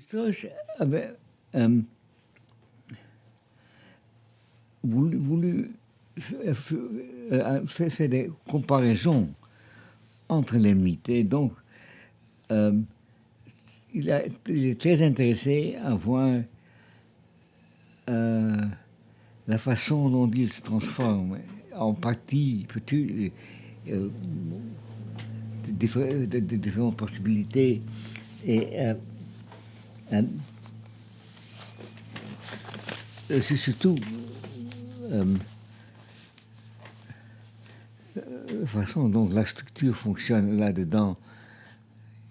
Strauss avait voulu faire des comparaisons entre les mythes. Et donc, il est très intéressé à voir la façon dont il se transforme, en partie, de différentes possibilités. Et c'est surtout la façon dont la structure fonctionne là-dedans,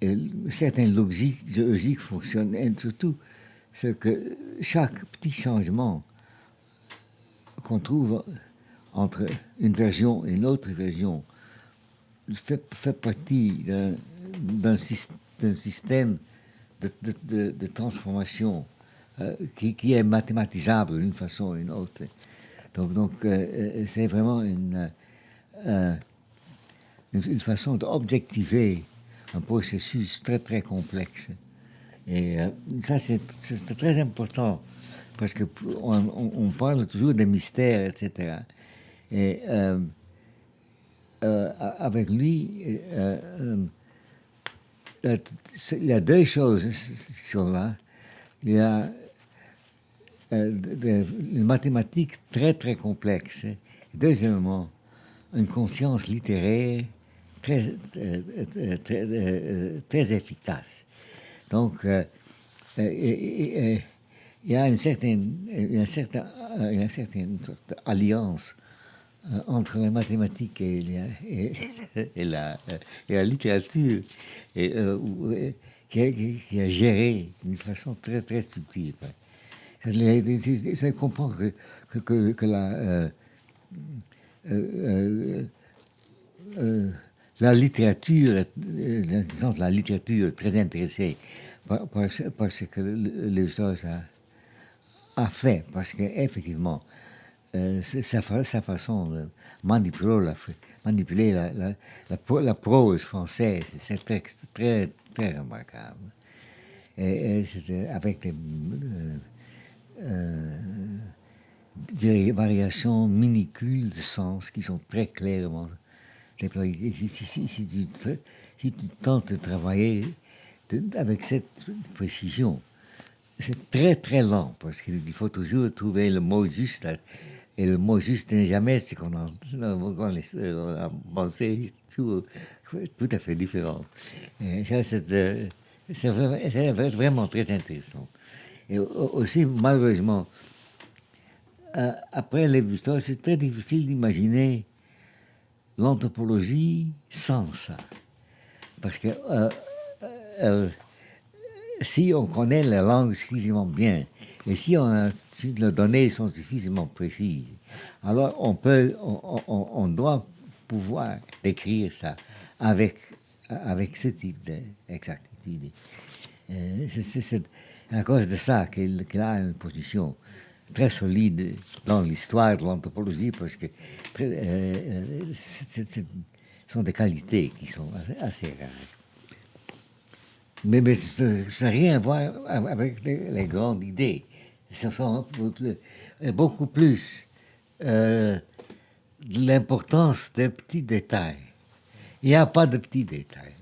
et certaines logiques fonctionnent, et surtout ce que chaque petit changement qu'on trouve entre une version et une autre version fait partie d'un système de transformation qui est mathématisable d'une façon ou d'une autre. Donc c'est vraiment une façon d'objectiver un processus très très complexe. Et ça c'est très important parce que on parle toujours des mystères, etc. Et avec lui, il y a deux choses qui sont là. Il y a une mathématique très très complexe. Et deuxièmement, une conscience littéraire très efficace. Donc, il y a une certaine sorte d'alliance entre la mathématique et la littérature qui a géré d'une façon très très subtile. Ça comprend que la littérature, la littérature est très intéressée par ce que Lévi-Strauss a fait, parce qu'effectivement, sa façon de manipuler la prose française, c'est très, très, très remarquable. Et c'était avec des variations minuscules de sens qui sont très clairement déployées. Si tu tentes de travailler avec cette précision, c'est très très lent parce qu'il faut toujours trouver le mot juste. Et le mot juste n'est jamais ce qu'on a pensé, tout à fait différent. Et ça, c'est vraiment très intéressant. Et aussi, malheureusement, après Lévi-Strauss, c'est très difficile d'imaginer l'anthropologie sans ça. Parce que si on connaît la langue suffisamment bien, et si les données sont suffisamment précises, alors on doit pouvoir décrire ça avec ce type d'exactitude. C'est à cause de ça qu'il a une position très solide dans l'histoire de l'anthropologie, parce que ce sont des qualités qui sont assez rares. Mais ça n'a rien à voir avec les grandes idées. Ce sont beaucoup plus l'importance des petits détails. Il n'y a pas de petits détails.